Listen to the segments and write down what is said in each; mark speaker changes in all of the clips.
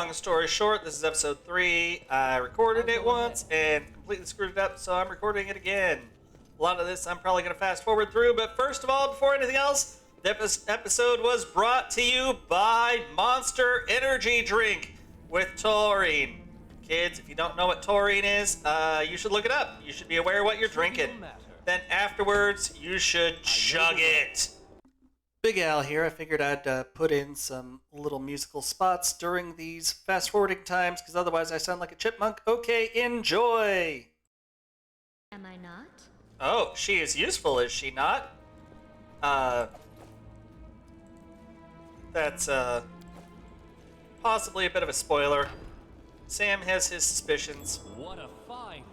Speaker 1: long story short, this is episode 3. I recorded it once and completely screwed it up, so I'm recording it again. A lot of this I'm probably going to fast forward through, but first of all, before anything else, this episode was brought to you by Monster Energy Drink with taurine. Kids, if you don't know what taurine is, you should look it up. You should be aware of what you're drinking. Then afterwards, you should chug it. Big Al here. I figured I'd put in some little musical spots during these fast-forwarding times, because otherwise I sound like a chipmunk. Okay, enjoy!
Speaker 2: Am I not?
Speaker 1: Oh, she is useful, is she not? That's, possibly a bit of a spoiler. Sam has his suspicions.
Speaker 3: What a find!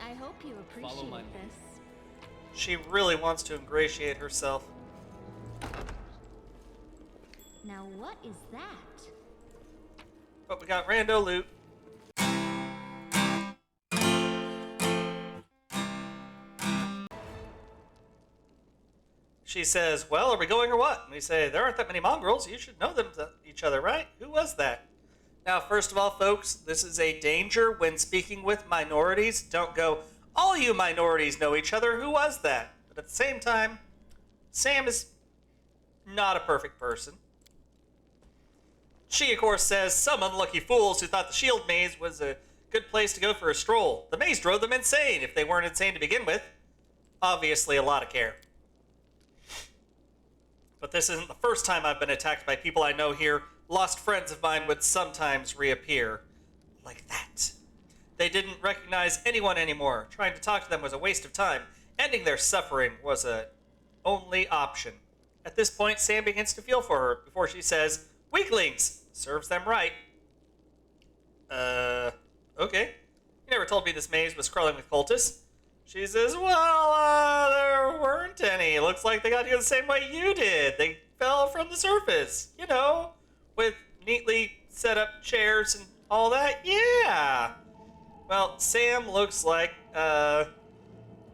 Speaker 2: I hope you appreciate this.
Speaker 1: She really wants to ingratiate herself.
Speaker 2: Now what is that?
Speaker 1: But we got rando loot. She says, well, are we going or what? And we say, there aren't that many mongrels. You should know them each other, right? Who was that? Now, first of all, folks, this is a danger when speaking with minorities. Don't go, all you minorities know each other. Who was that? But at the same time, Sam is not a perfect person. She, of course, says, some unlucky fools who thought the shield maze was a good place to go for a stroll. The maze drove them insane if they weren't insane to begin with. Obviously, a lot of care. But this isn't the first time I've been attacked by people I know here. Lost friends of mine would sometimes reappear. Like that. They didn't recognize anyone anymore. Trying to talk to them was a waste of time. Ending their suffering was a only option. At this point, Sam begins to feel for her before she says, weaklings! Serves them right. Okay. You never told me this maze was crawling with cultists. She says, well, there weren't any. Looks like they got here the same way you did. They fell from the surface, you know, with neatly set up chairs and all that. Yeah. Well, Sam looks like,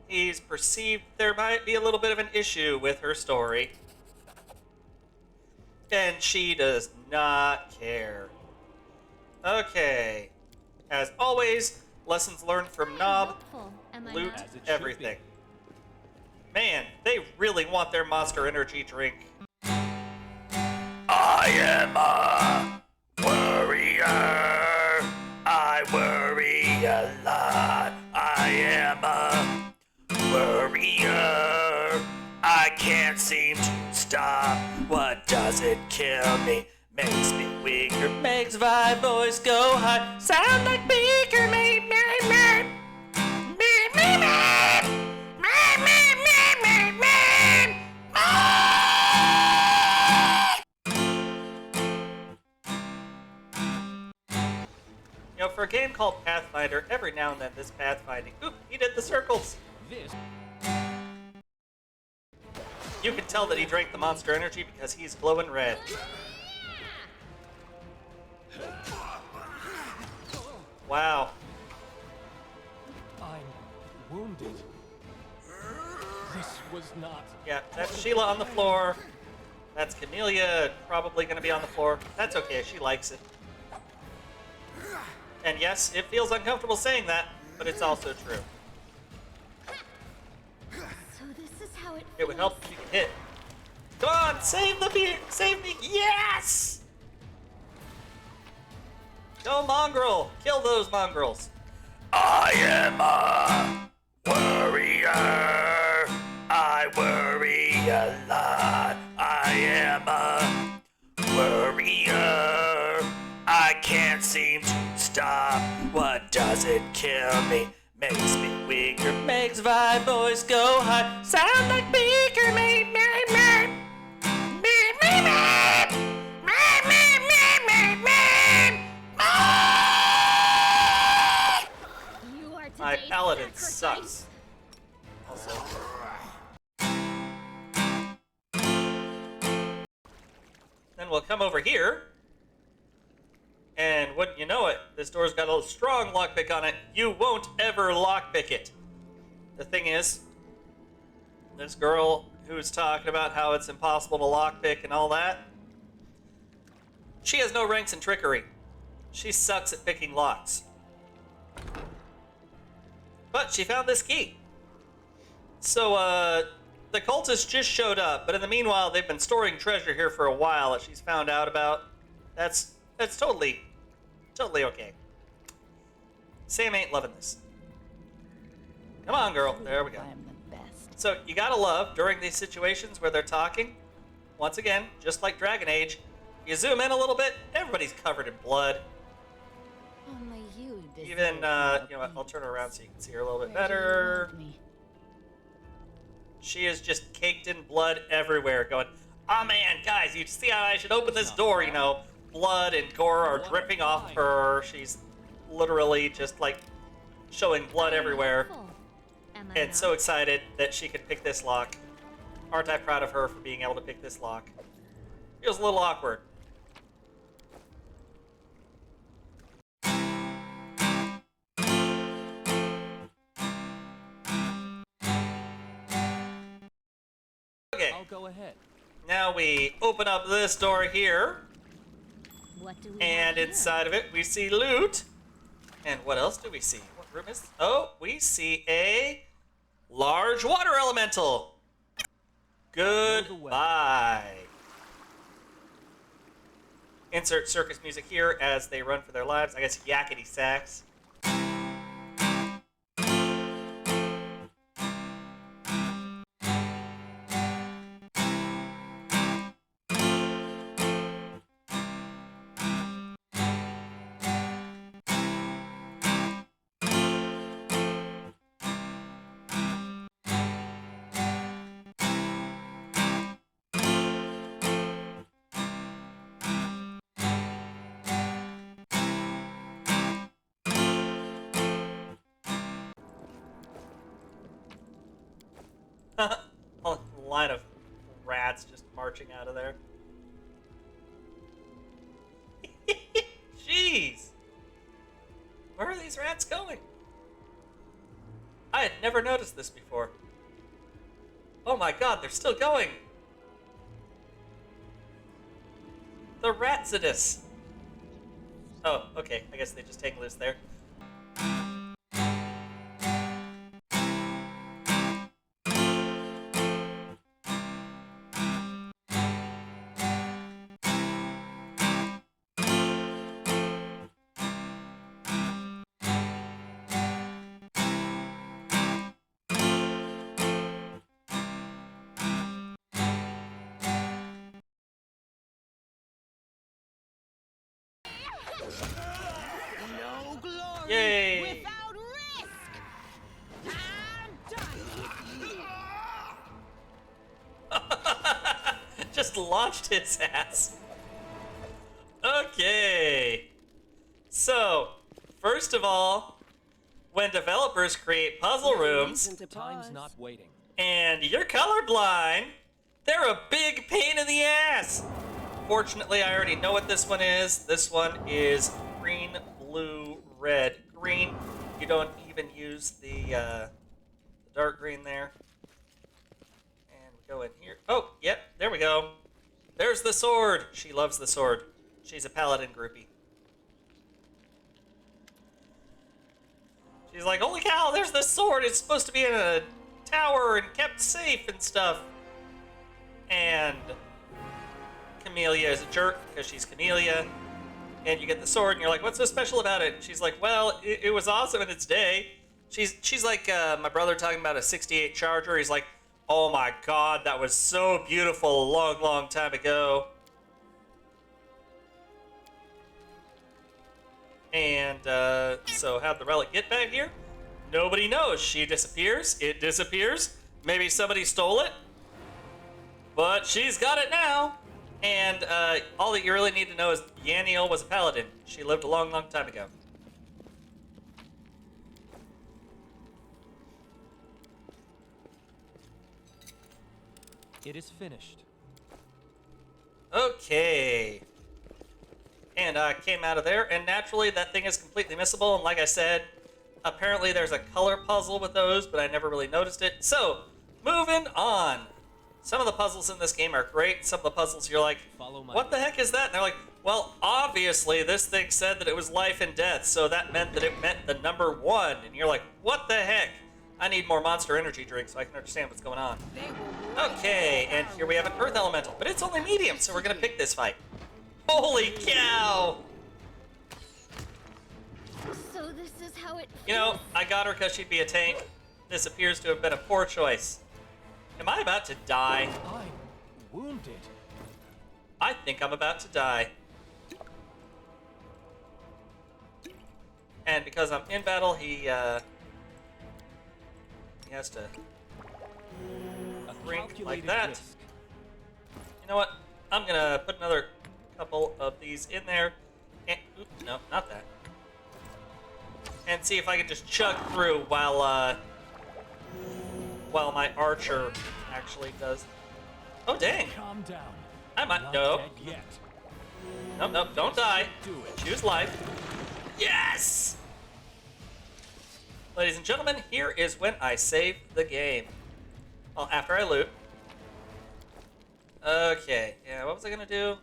Speaker 1: he's perceived there might be a little bit of an issue with her story. And she does not care. Okay. As always, lessons learned from Knob. Loot everything. Man, they really want their Monster Energy drink. I am a warrior. I worry a lot. I am a warrior. I can't seem to stop. What doesn't kill me makes me weaker. Makes my voice go high. Sound like beaker, me. You know, for a game called Pathfinder, every now and then this pathfinding. Oop, he did the circles. You can tell that he drank the Monster Energy because he's glowing red. Wow.
Speaker 3: I'm wounded. This was not...
Speaker 1: Yeah, that's Sheila on the floor. That's Camellia, probably going to be on the floor. That's okay, she likes it. And yes, it feels uncomfortable saying that, but it's also true.
Speaker 2: So this is how it feels.
Speaker 1: It would help if you could hit. Come on, save the beer! Save me! Yes! Go mongrel! Kill those mongrels! I am a warrior. I worry a lot. I am a warrior. I can't seem to stop. What doesn't kill me makes me weaker. Makes my voice go high. Sound like beaker, me. My paladin sucks. Also. Then we'll come over here. And wouldn't you know it, this door's got a strong lockpick on it. You won't ever lockpick it. The thing is, this girl who's talking about how it's impossible to lockpick and all that. She has no ranks in trickery. She sucks at picking locks. But she found this key. So, the cultists just showed up, but in the meanwhile, they've been storing treasure here for a while that she's found out about. That's totally okay. Sam ain't loving this. Come on, girl. There we go.
Speaker 4: I'm the best.
Speaker 1: So, you gotta love, during these situations where they're talking, once again, just like Dragon Age, you zoom in a little bit, everybody's covered in blood.
Speaker 4: Only you deserve
Speaker 1: Even, you know what, I'll
Speaker 4: peace.
Speaker 1: turn her around so you can see her a little bit
Speaker 4: Where do you
Speaker 1: better.
Speaker 4: want me?
Speaker 1: She is just caked in blood everywhere, going, oh man, guys, you see how I should open this door, you know, blood and gore are dripping off her. She's literally just, like, showing blood everywhere.
Speaker 2: Am I
Speaker 1: And
Speaker 2: not?
Speaker 1: so excited that she could pick this lock. Aren't I proud of her for being able to pick this lock? It was a little awkward. Okay,
Speaker 3: I'll go ahead.
Speaker 1: now we open up this door here,
Speaker 2: What do we
Speaker 1: and
Speaker 2: have here?
Speaker 1: inside of it we see loot. And what else do we see? What room is? Oh, we see a large water elemental. Goodbye. Insert circus music here as they run for their lives. I guess yakety sax. A line of rats just marching out of there. Jeez! Where are these rats going? I had never noticed this before. Oh my god, they're still going! The Ratsidus! Oh, okay, I guess they just hang loose there.
Speaker 4: No glory
Speaker 1: Yay!
Speaker 4: without risk. I'm done.
Speaker 1: Just launched his ass. Okay. So, first of all, when developers create puzzle rooms
Speaker 3: Time's not waiting.
Speaker 1: and you're colorblind, they're a big pain in the ass. Fortunately, I already know what this one is. This one is green, blue, red. Green, you don't even use the dark green there. And we go in here. Oh, yep, there we go. There's the sword. She loves the sword. She's a paladin groupie. She's like, holy cow, there's this sword. It's supposed to be in a tower and kept safe and stuff. And Camellia is a jerk because she's Camellia. And you get the sword and you're like, what's so special about it? And she's like, well, it was awesome in its day. She's like my brother talking about a 68 Charger. He's like, oh my god, that was so beautiful a long, long time ago. And so how'd the relic get back here? Nobody knows. She disappears. It disappears. Maybe somebody stole it. But she's got it now. And all that you really need to know is Yaniel was a paladin. She lived a long, long time ago.
Speaker 3: It is finished.
Speaker 1: Okay. And I came out of there, and naturally that thing is completely missable. And like I said, apparently there's a color puzzle with those, but I never really noticed it. So, moving on. Some of the puzzles in this game are great. Some of the puzzles you're like,
Speaker 3: Follow my
Speaker 1: what the heck is that? And they're like, well, obviously this thing said that it was life and death, so that meant that it meant the number 1. And you're like, what the heck? I need more Monster Energy drink so I can understand what's going on. Okay, and here we have an Earth Elemental, but it's only medium, so we're gonna pick this fight. Holy cow!
Speaker 2: So this is how it
Speaker 1: You know, I got her because she'd be a tank. This appears to have been a poor choice. Am I about to die?
Speaker 3: I'm wounded.
Speaker 1: I think I'm about to die. And because I'm in battle, he has to drink like
Speaker 3: Calculated
Speaker 1: that.
Speaker 3: risk.
Speaker 1: You know what? I'm gonna put another couple of these in there. And, oop, no, not that. And see if I can just chug through while my archer actually does. Oh dang!
Speaker 3: Calm down.
Speaker 1: I might
Speaker 3: Not
Speaker 1: no.
Speaker 3: dead yet.
Speaker 1: Nope, nope, don't die.
Speaker 3: Do it.
Speaker 1: Choose life. Yes! Ladies and gentlemen, here is when I save the game. Well, after I loot. Okay, yeah, what was I gonna do?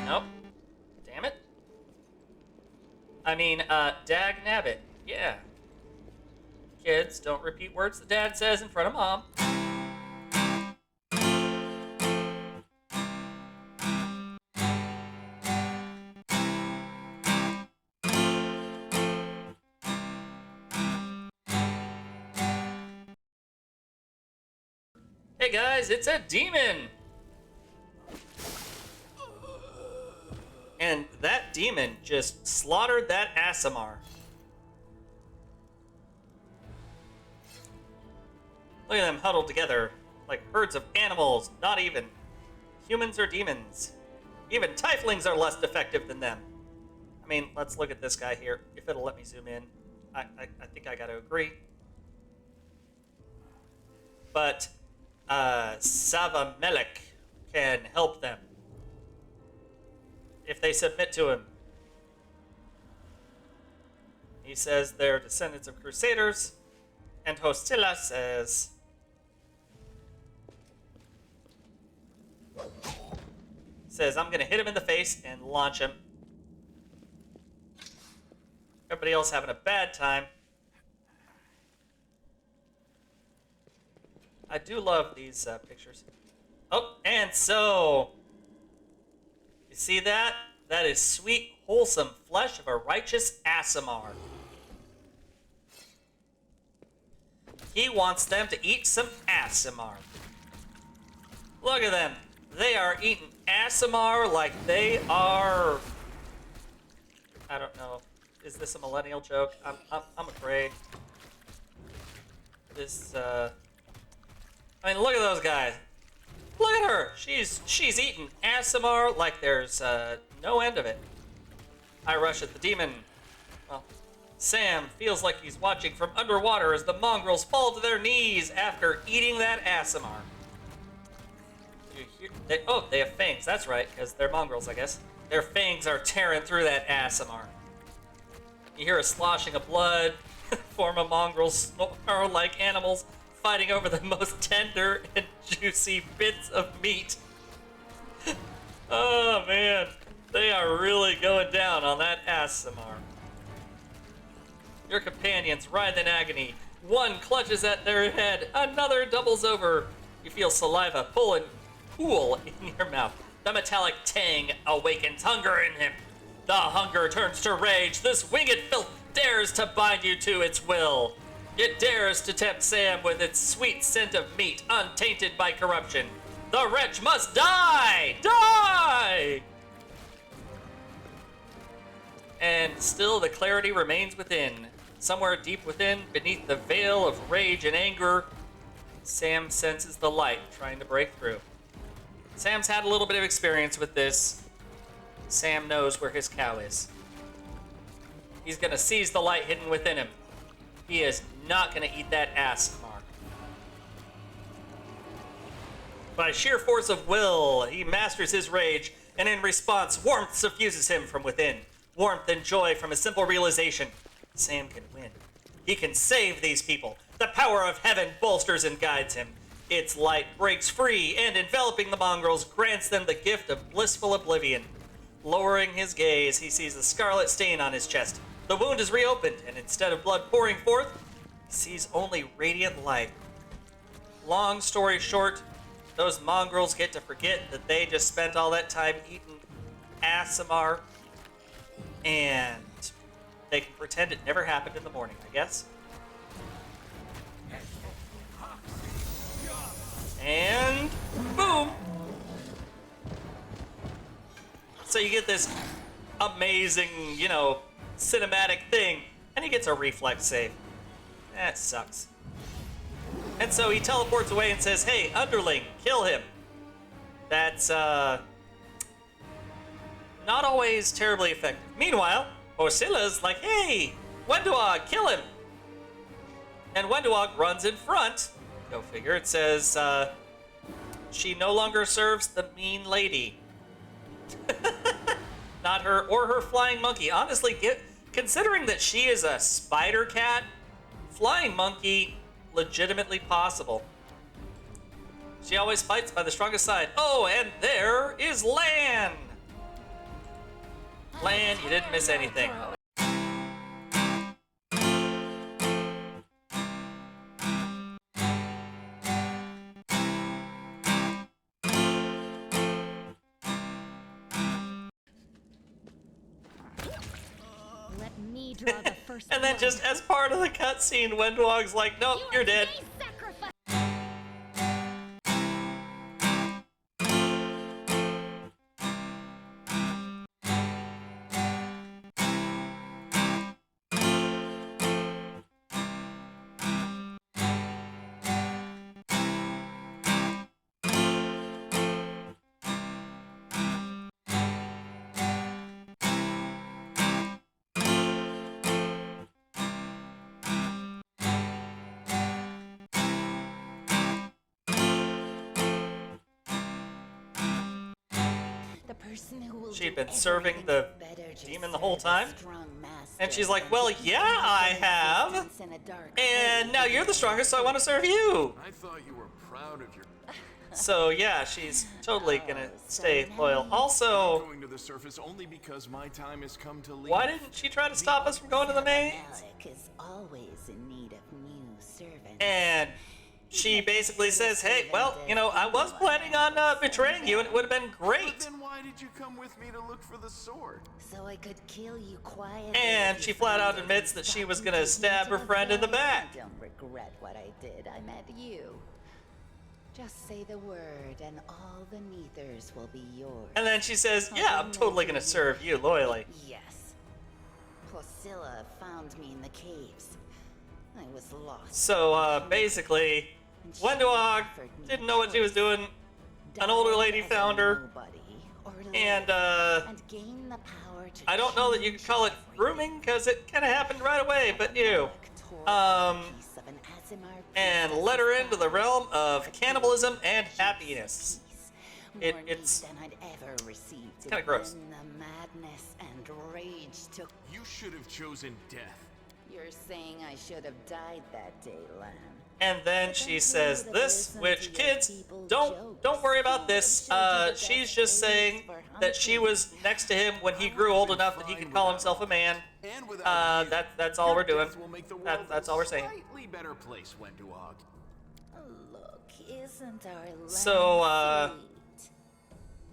Speaker 1: Nope. Damn it. I mean, dag nabbit. Yeah. Kids, don't repeat words that Dad says in front of Mom. Hey guys, it's a demon! And that demon just slaughtered that Assimar. Look at them huddled together like herds of animals, not even humans or demons. Even tieflings are less effective than them. I mean, let's look at this guy here. If it'll let me zoom in, I think I gotta agree. But Savamelech can help them if they submit to him. He says they're descendants of crusaders, and Hostilla says I'm gonna hit him in the face and launch him. Everybody else having a bad time. I do love these pictures. Oh, and so you see that? That is sweet, wholesome flesh of a righteous Assimar. He wants them to eat some Assimar. Look at them. They are eating Assimar like they are... I don't know. Is this a millennial joke? I'm afraid. This, I mean, look at those guys. Look at her. She's eating Assimar like there's no end of it. I rush at the demon. Well, Sam feels like he's watching from underwater as the mongrels fall to their knees after eating that Assimar. They have fangs. That's right, because they're mongrels, I guess. Their fangs are tearing through that Assimar. You hear a sloshing of blood, form of mongrels snarl like animals, fighting over the most tender and juicy bits of meat. Oh man, they are really going down on that Assimar. Your companions writhe in agony. One clutches at their head, another doubles over. You feel saliva pool in your mouth. The metallic tang awakens hunger in him. The hunger turns to rage. This winged filth dares to bind you to its will. It dares to tempt Sam with its sweet scent of meat, untainted by corruption. The wretch must die! Die! And still the clarity remains within. Somewhere deep within, beneath the veil of rage and anger, Sam senses the light trying to break through. Sam's had a little bit of experience with this. Sam knows where his cow is. He's gonna seize the light hidden within him. He is not gonna eat that assimar. By sheer force of will, he masters his rage, and in response, warmth suffuses him from within. Warmth and joy from a simple realization. Sam can win. He can save these people. The power of heaven bolsters and guides him. Its light breaks free, and enveloping the mongrels, grants them the gift of blissful oblivion. Lowering his gaze, he sees a scarlet stain on his chest. The wound is reopened, and instead of blood pouring forth, he sees only radiant light. Long story short, those mongrels get to forget that they just spent all that time eating assimar, and they can pretend it never happened in the morning, I guess. And boom! So you get this amazing, cinematic thing, and he gets a reflex save. That sucks. And so he teleports away and says, "Hey, underling, kill him." That's, not always terribly effective. Meanwhile, Orsila's like, "Hey, Wenduog, kill him!" And Wenduog runs in front. Go figure. It says, she no longer serves the mean lady. Not her or her flying monkey. Honestly, considering that she is a spider cat, flying monkey, legitimately possible. She always fights by the strongest side. Oh, and there is Lan! Lan, you didn't miss anything.
Speaker 2: Let me draw the first
Speaker 1: And then
Speaker 2: blood.
Speaker 1: just as part of the cutscene, Wenduog's like, "Nope, you're dead."
Speaker 2: Today's sacrifice.
Speaker 4: The person who will
Speaker 1: She'd
Speaker 4: do
Speaker 1: been serving
Speaker 4: everything
Speaker 1: the
Speaker 4: better just
Speaker 1: demon the whole
Speaker 4: serve a
Speaker 1: time?
Speaker 4: strong master
Speaker 1: And she's like,
Speaker 4: than
Speaker 1: "Well,
Speaker 4: to keep
Speaker 1: yeah, I
Speaker 4: his
Speaker 1: have.
Speaker 4: existence in a dark
Speaker 1: And
Speaker 4: hole
Speaker 1: now you're the strongest, so I want to serve you."
Speaker 3: I thought you were proud of your
Speaker 1: So yeah, she's totally gonna stay loyal.
Speaker 4: nice.
Speaker 1: Also,
Speaker 3: going to the surface only because my time has come to leave.
Speaker 1: why didn't she try to stop us from going to the main?
Speaker 4: Malik is always in need of new servants.
Speaker 1: And she basically says, "Hey, well, I was planning on betraying you, and it would have been
Speaker 3: But
Speaker 1: great."
Speaker 3: then why did you come with me to look for the sword?
Speaker 4: So I could kill you quietly.
Speaker 1: And
Speaker 4: if
Speaker 1: she
Speaker 4: you
Speaker 1: flat out
Speaker 4: found
Speaker 1: admits
Speaker 4: it
Speaker 1: that she was
Speaker 4: stopping
Speaker 1: gonna
Speaker 4: to
Speaker 1: stab
Speaker 4: into
Speaker 1: her
Speaker 4: the
Speaker 1: friend in the
Speaker 4: flame.
Speaker 1: back.
Speaker 4: I don't regret what I did. I met you. Just say the word, and all the Neathers will be yours.
Speaker 1: And then she says, "Yeah, I'm totally gonna serve you loyally."
Speaker 4: Yes. Priscilla found me in the caves. I was lost.
Speaker 1: So basically,
Speaker 4: And she
Speaker 1: Wenduog
Speaker 4: offered me
Speaker 1: didn't know what she was
Speaker 4: choice.
Speaker 1: doing. An older lady
Speaker 4: Die as a
Speaker 1: found her,
Speaker 4: nobody, or live
Speaker 1: and
Speaker 4: and gain the power to
Speaker 1: I don't know that you could call it grooming because it kind of happened right away. But and let her into the realm of cannibalism and happiness. It's
Speaker 4: than I'd ever received.
Speaker 1: kinda gross.
Speaker 4: When the madness and rage took.
Speaker 3: You should have chosen death.
Speaker 4: You're saying I should have died that day, Lan.
Speaker 1: And then she says this, which kids, don't worry about this. She's just saying that she was next to him when he grew old enough that he could call himself a man.
Speaker 3: And without me,
Speaker 1: That's all we're doing.
Speaker 3: death will make the world
Speaker 1: That's all we're saying.
Speaker 3: a slightly better place, Wenduog.
Speaker 4: Look, isn't our Lan
Speaker 1: So,
Speaker 4: sweet?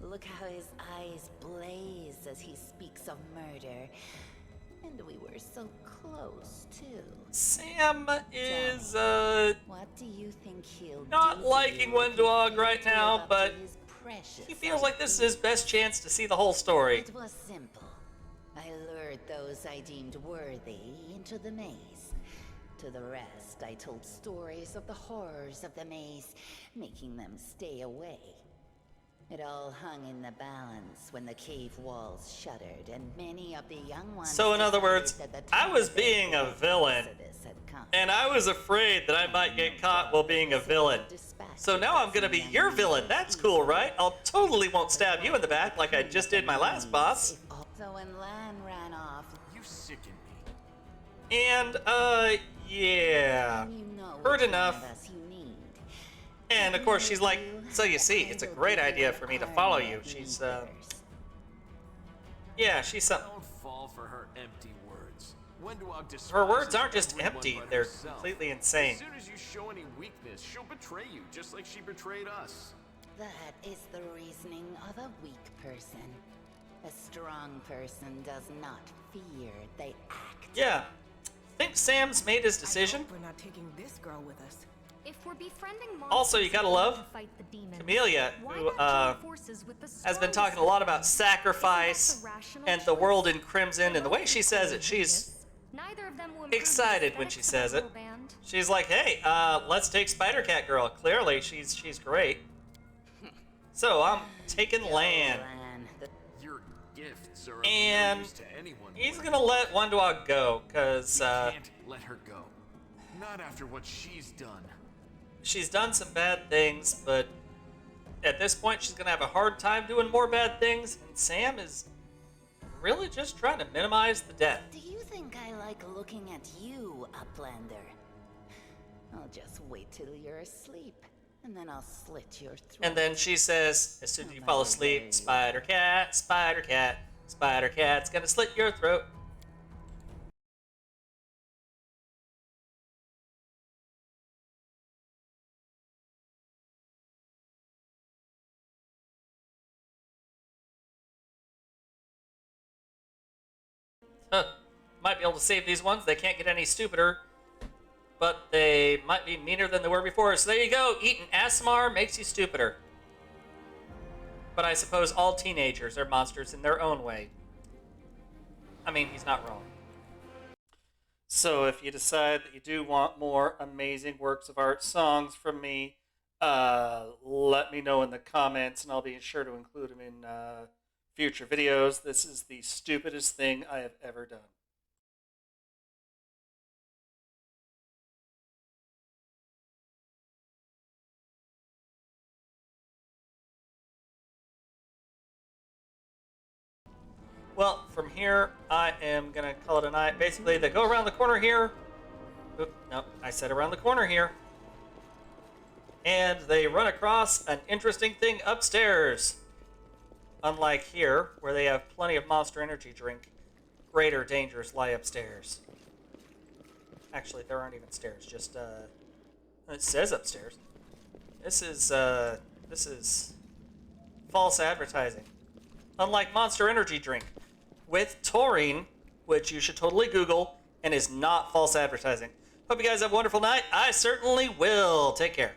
Speaker 4: Look how his eyes blaze as he speaks of murder. And we were so close, too.
Speaker 1: Sam is,
Speaker 4: What do you think he'll
Speaker 1: not
Speaker 4: do
Speaker 1: liking
Speaker 4: if he
Speaker 1: Wenduog
Speaker 4: fails
Speaker 1: right
Speaker 4: to
Speaker 1: now,
Speaker 4: live up to
Speaker 1: but
Speaker 4: his precious
Speaker 1: he feels like this is his best chance to see the whole story.
Speaker 4: It was simple. I lured herd those I deemed worthy into the maze. To the rest, I told stories of the horrors of the maze, making them stay away. It all hung in the balance when the cave walls shuttered, and many of the young ones.
Speaker 1: So in other words,
Speaker 4: decided that the
Speaker 1: I
Speaker 4: time
Speaker 1: was
Speaker 4: of their
Speaker 1: being a villain,
Speaker 4: exodus had come.
Speaker 1: and I was afraid that I might get caught while being a villain. So now I'm gonna be your villain. That's cool, right? I'll totally won't stab you in the back like I just did my last boss.
Speaker 4: So when Lan ran off,
Speaker 3: You sicken me.
Speaker 1: And, yeah.
Speaker 4: you know
Speaker 1: Heard
Speaker 4: which
Speaker 1: enough.
Speaker 4: one of us you need.
Speaker 1: And of course she's like, so you see, it's a great idea for me to follow you. She's, yeah, she's some.
Speaker 3: Don't fall for her empty words. Wendwag despises
Speaker 1: Her words aren't just
Speaker 3: everyone
Speaker 1: empty,
Speaker 3: but
Speaker 1: they're
Speaker 3: herself.
Speaker 1: completely insane.
Speaker 3: As soon as you show any weakness, she'll betray you, just like she betrayed us.
Speaker 4: That is the reasoning of a weak person. A strong person does not fear, they act.
Speaker 1: Yeah. Think Sam's made his
Speaker 5: I
Speaker 1: decision?
Speaker 5: hope we're not taking this girl with us.
Speaker 2: If we're befriending monsters
Speaker 1: Also, you gotta
Speaker 2: who
Speaker 1: love
Speaker 2: can fight the demons,
Speaker 1: Camellia,
Speaker 2: why
Speaker 1: who,
Speaker 2: not join forces with the
Speaker 1: has been
Speaker 2: strongest
Speaker 1: talking a lot about
Speaker 2: ones?
Speaker 1: sacrifice
Speaker 2: Isn't that the rational
Speaker 1: and the
Speaker 2: choice?
Speaker 1: world in crimson, and the way she says it, she's
Speaker 2: Neither of them will improve the
Speaker 1: excited when she
Speaker 2: aesthetics
Speaker 1: says
Speaker 2: of
Speaker 1: it.
Speaker 2: our band.
Speaker 1: She's like, hey, let's take Spider-Cat Girl. Clearly, she's great. So I'm taking Lan.
Speaker 4: Lan, the
Speaker 3: Your gifts are of
Speaker 1: And
Speaker 3: no use to anyone.
Speaker 1: he's
Speaker 3: Wendwag.
Speaker 1: gonna let Wendwag go, because
Speaker 3: You can't let her go. Not after what she's done.
Speaker 1: she's done some bad things, but at this point she's gonna have a hard time doing more bad things, and Sam is really just trying to minimize the death.
Speaker 4: do you think I like looking at you, Uplander? I'll just wait till you're asleep, and then I'll slit your throat.
Speaker 1: And then she says, as soon as you fall asleep, Spider-Cat, Spider-Cat, Spider-Cat's gonna slit your throat. Huh. Might be able to save these ones. They can't get any stupider, but they might be meaner than they were before. So there you go. Eating assimar makes you stupider. But I suppose all teenagers are monsters in their own way. I mean, he's not wrong. So if you decide that you do want more amazing works of art songs from me, let me know in the comments, and I'll be sure to include them in future videos. This is the stupidest thing I have ever done. Well, from here, I am going to call it a night. Basically, they go around the corner here. Oop, no, I said around the corner here. And they run across an interesting thing upstairs. Unlike here, where they have plenty of Monster Energy drink, greater dangers lie upstairs. Actually, there aren't even stairs, just, it says upstairs. This is false advertising. Unlike Monster Energy drink, with taurine, which you should totally Google, and is not false advertising. Hope you guys have a wonderful night. I certainly will. Take care.